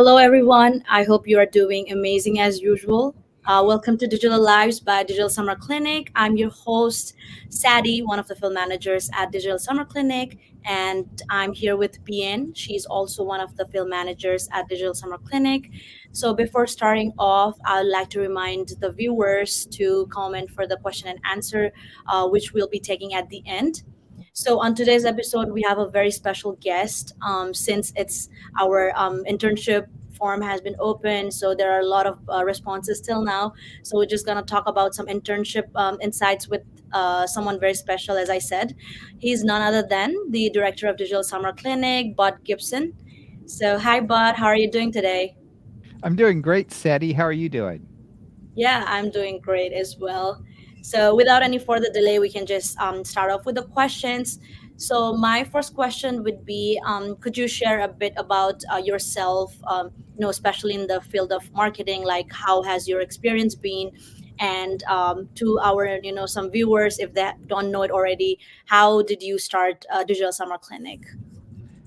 Hello, everyone. I hope you are doing amazing as usual. Welcome to Digital Lives by Digital Summer Clinic. I'm your host, Sadie, one of the film managers at Digital Summer Clinic, and I'm here with Bien. She's also one of the film managers at Digital Summer Clinic. So, before starting off, I'd like to remind the viewers to comment for the question and answer, which we'll be taking at the end. So, on today's episode, we have a very special guest since it's our internship form has been open, so there are a lot of responses till now. So we're just going to talk about some internship insights with someone very special. As I said, he's none other than the director of Digital Summer Clinic, Bud Gibson. So hi, Bud, how are you doing today? I'm doing great, Sadie. How are you doing? Yeah, I'm doing great as well. So, without any further delay, we can just start off with the questions. So, my first question would be could you share a bit about yourself, especially in the field of marketing? Like, how has your experience been? And to our, some viewers, if they don't know it already, how did you start Digital Summer Clinic?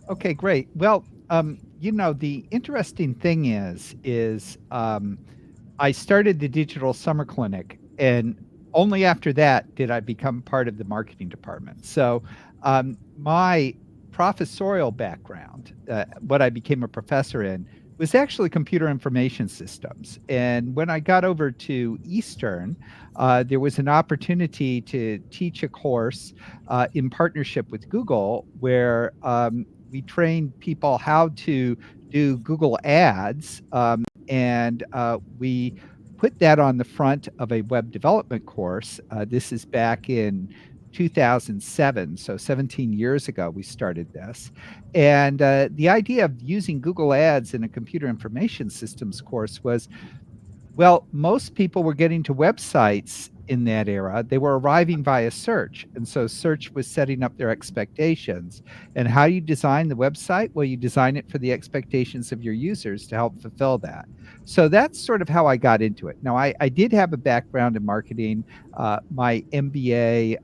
Okay, great. Well, the interesting thing is I started the digital summer clinic, and only after that did I become part of the marketing department. So, my professorial background, what I became a professor in, was actually computer information systems. And when I got over to Eastern, there was an opportunity to teach a course in partnership with Google where we trained people how to do Google Ads. And we put that on the front of a web development course. This is back in 2007, so 17 years ago, we started this. And the idea of using Google Ads in a computer information systems course was, well, most people were getting to websites in that era. They were arriving via search. And so search was setting up their expectations. And how you design the website? Well, you design it for the expectations of your users to help fulfill that. So that's sort of how I got into it. Now, I did have a background in marketing. My MBA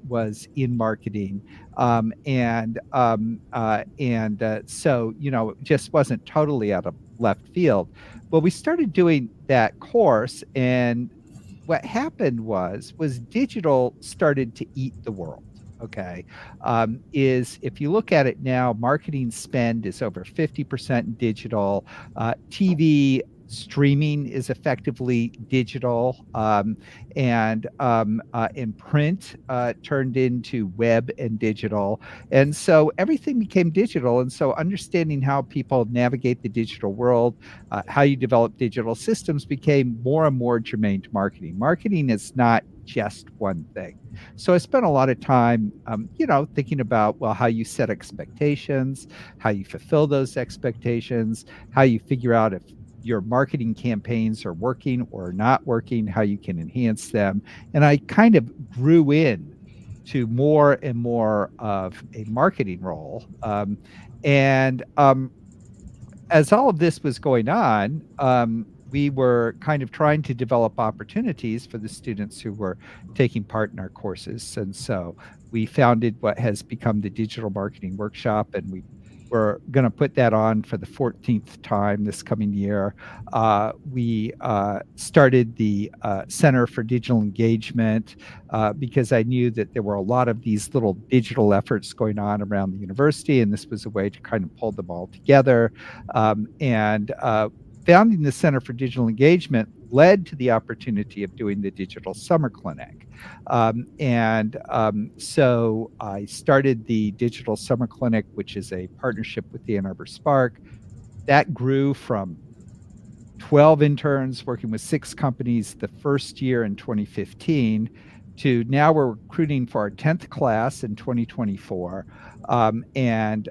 was in marketing. So, it just wasn't totally out of left field. Well, we started doing that course, and what happened was digital started to eat the world. Okay, is if you look at it now, marketing spend is over 50% digital. TV streaming is effectively digital, and print turned into web and digital, and so everything became digital. And so understanding how people navigate the digital world, how you develop digital systems became more and more germane to marketing. Marketing is not just one thing. So I spent a lot of time, thinking about, well, how you set expectations, how you fulfill those expectations, how you figure out if your marketing campaigns are working or not working, how you can enhance them. And I kind of grew in to more and more of a marketing role. And as all of this was going on, we were kind of trying to develop opportunities for the students who were taking part in our courses. And so we founded what has become the Digital Marketing Workshop, and we're going to put that on for the 14th time this coming year. We started the Center for Digital Engagement because I knew that there were a lot of these little digital efforts going on around the university, and this was a way to kind of pull them all together. And founding the Center for Digital Engagement led to the opportunity of doing the Digital Summer Clinic. So I started the Digital Summer Clinic, which is a partnership with the Ann Arbor Spark. That grew from 12 interns working with 6 companies the first year in 2015 to now we're recruiting for our 10th class in 2024. And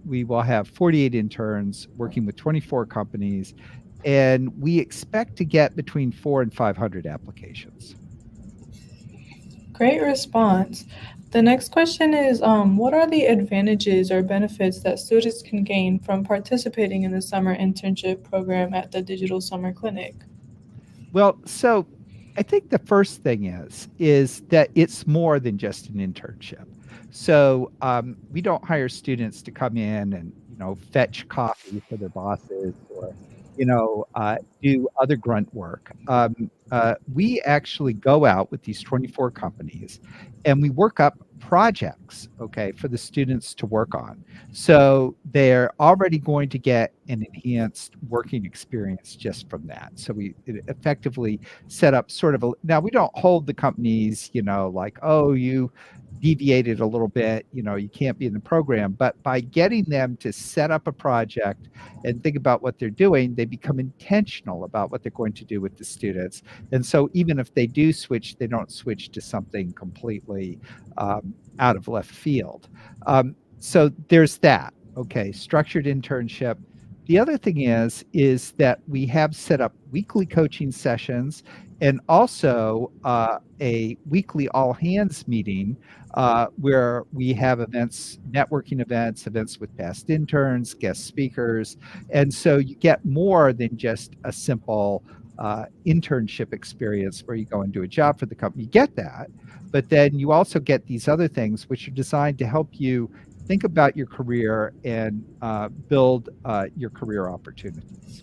we will have 48 interns working with 24 companies. And we expect to get between 400 and 500 applications. Great response. The next question is what are the advantages or benefits that students can gain from participating in the summer internship program at the Digital Summer Clinic? Well, so I think the first thing is that it's more than just an internship. So we don't hire students to come in and fetch coffee for their bosses or, do other grunt work. We actually go out with these 24 companies and we work up projects, okay, for the students to work on. So they're already going to get an enhanced working experience just from that. So we effectively set up sort of a, now we don't hold the companies, like, oh, you deviated a little bit, you can't be in the program. But by getting them to set up a project and think about what they're doing, they become intentional about what they're going to do with the students. And so even if they do switch, they don't switch to something completely out of left field. So there's that. Okay, structured internship. The other thing is that we have set up weekly coaching sessions and also a weekly all hands meeting where we have events, networking events, events with past interns, guest speakers. And so you get more than just a simple internship experience where you go and do a job for the company. You get that, but then you also get these other things which are designed to help you think about your career and build your career opportunities.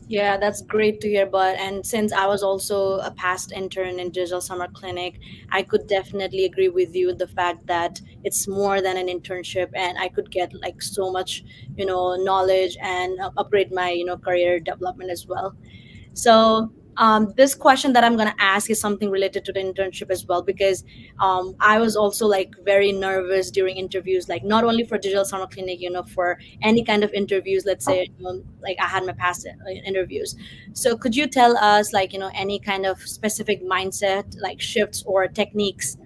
Yeah, that's great to hear. But and since I was also a past intern in Digital Summer Clinic, I could definitely agree with you the fact that it's more than an internship, and I could get like so much, knowledge and upgrade my, career development as well. So this question that I'm going to ask is something related to the internship as well, because I was also like very nervous during interviews, like not only for Digital Summer Clinic, for any kind of interviews. Let's say, like I had my past interviews. So could you tell us, like, any kind of specific mindset, like shifts or techniques,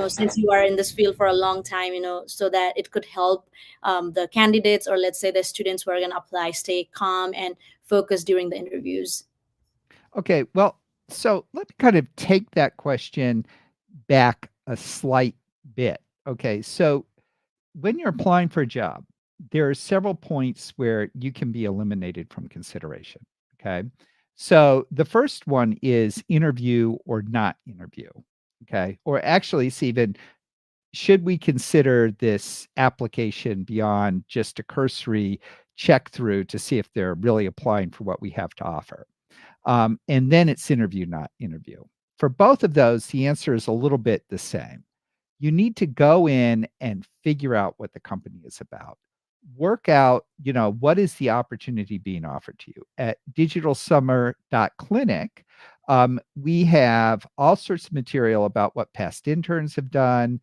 since you are in this field for a long time, so that it could help the candidates, or let's say the students who are going to apply, stay calm and focus during the interviews? Okay, well, so let me kind of take that question back a slight bit. Okay, so when you're applying for a job, there are several points where you can be eliminated from consideration. Okay. So the first one is interview or not interview. Okay. Or actually, it's even should we consider this application beyond just a cursory check through to see if they're really applying for what we have to offer? And then it's interview, not interview. For both of those, the answer is a little bit the same. You need to go in and figure out what the company is about. Work out, what is the opportunity being offered to you. At digitalsummer.clinic, we have all sorts of material about what past interns have done,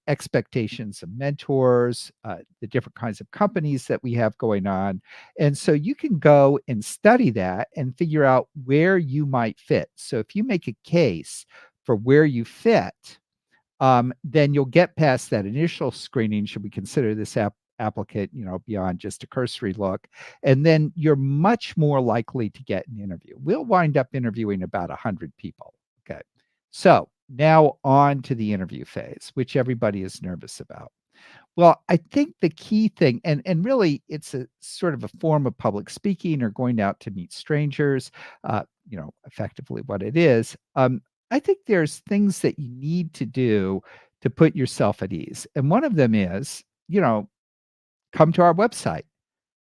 expectations of mentors, the different kinds of companies that we have going on. And so you can go and study that and figure out where you might fit. So if you make a case for where you fit, then you'll get past that initial screening. Should we consider this applicant, beyond just a cursory look? And then you're much more likely to get an interview. We'll wind up interviewing about 100 people. Okay. So now on to the interview phase, which everybody is nervous about. Well, I think the key thing, and really it's a sort of a form of public speaking or going out to meet strangers, effectively what it is. I think there's things that you need to do to put yourself at ease. And one of them is, come to our website,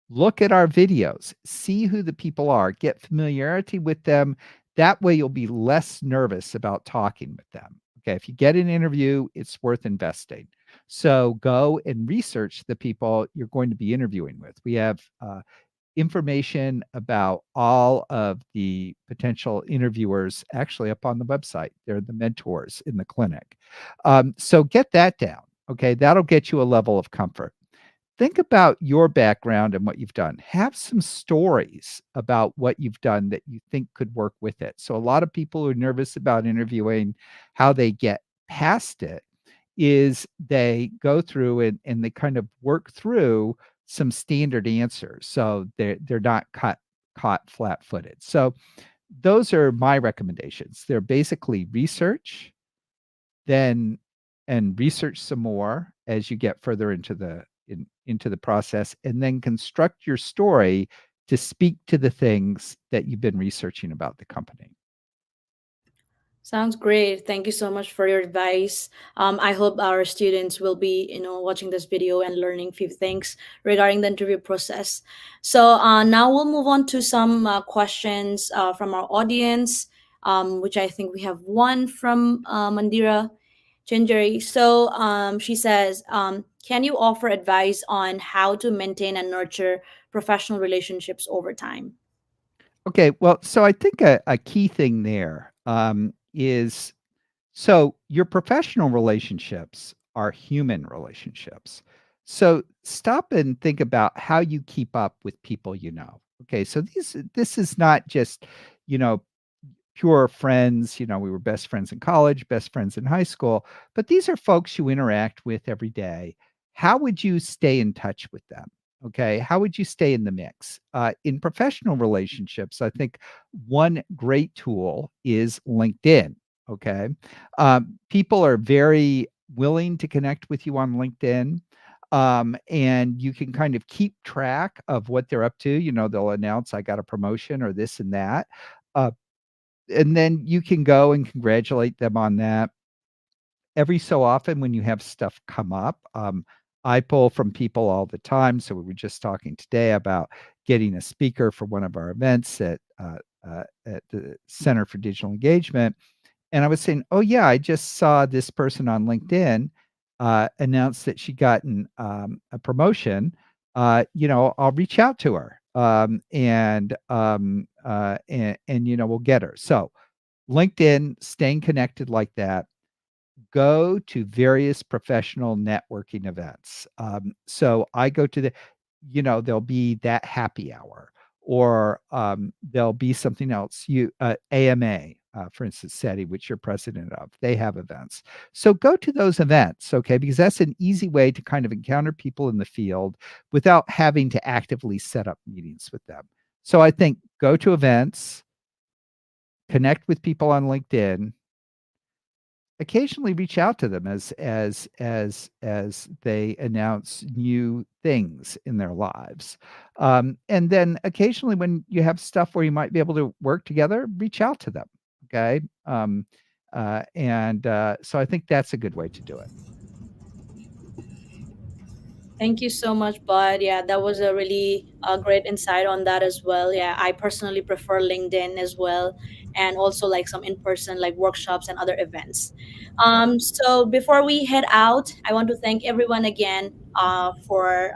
look at our videos, see who the people are, get familiarity with them. That way you'll be less nervous about talking with them. Okay. If you get an interview, it's worth investing. So go and research the people you're going to be interviewing with. We have information about all of the potential interviewers actually up on the website. They're the mentors in the clinic. So get that down. Okay. That'll get you a level of comfort. Think about your background and what you've done. Have some stories about what you've done that you think could work with it. So, a lot of people who are nervous about interviewing, how they get past it is they go through and they kind of work through some standard answers. So they're not caught flat-footed. So those are my recommendations. They're basically research, then and research some more as you get further into the process, and then construct your story to speak to the things that you've been researching about the company. Sounds great. Thank you so much for your advice. I hope our students will be, watching this video and learning few things regarding the interview process. So now we'll move on to some questions from our audience, which I think we have one from Mandira Chinjari. So she says, can you offer advice on how to maintain and nurture professional relationships over time? Okay, well, so I think a key thing there is so your professional relationships are human relationships. So stop and think about how you keep up with people you know. Okay, so this is not just, you know, pure friends, we were best friends in college, best friends in high school, but these are folks you interact with every day. How would you stay in touch with them? Okay. How would you stay in the mix? In professional relationships, I think one great tool is LinkedIn. Okay. People are very willing to connect with you on LinkedIn. And you can kind of keep track of what they're up to. They'll announce, I got a promotion or this and that. Uh, and then you can go and congratulate them on that. Every so often when you have stuff come up, I pull from people all the time. So we were just talking today about getting a speaker for one of our events at the Center for Digital Engagement. And I was saying, oh, yeah, I just saw this person on LinkedIn announce that she gotten a promotion. I'll reach out to her and we'll get her. So LinkedIn, staying connected like that, go to various professional networking events. So I go to there'll be that happy hour, or there'll be something else. AMA, for instance, SETI, which you're president of, they have events. So go to those events, okay, because that's an easy way to kind of encounter people in the field without having to actively set up meetings with them. So I think go to events, connect with people on LinkedIn, occasionally reach out to them as they announce new things in their lives. And then occasionally when you have stuff where you might be able to work together, reach out to them. Okay. So I think that's a good way to do it. Thank you so much, Bud. Yeah, that was a really great insight on that as well. Yeah, I personally prefer LinkedIn as well, and also like some in person like workshops and other events. So before we head out, I want to thank everyone again for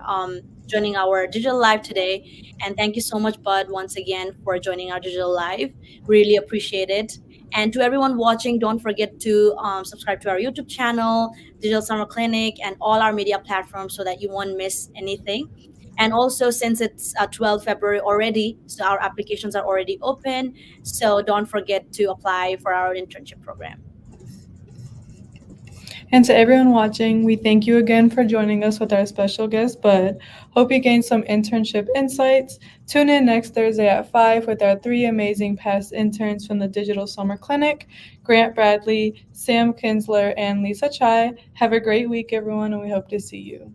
joining our digital live today, and thank you so much, Bud, once again for joining our digital live. Really appreciate it. And to everyone watching, don't forget to subscribe to our YouTube channel, Digital Summer Clinic, and all our media platforms so that you won't miss anything. And also, since it's 12 February already, so our applications are already open. So don't forget to apply for our internship program. And to everyone watching, we thank you again for joining us with our special guest, Bud. Hope you gained some internship insights. Tune in next Thursday at 5 with our three amazing past interns from the Digital Summer Clinic, Grant Bradley, Sam Kinsler, and Lisa Chai. Have a great week, everyone, and we hope to see you.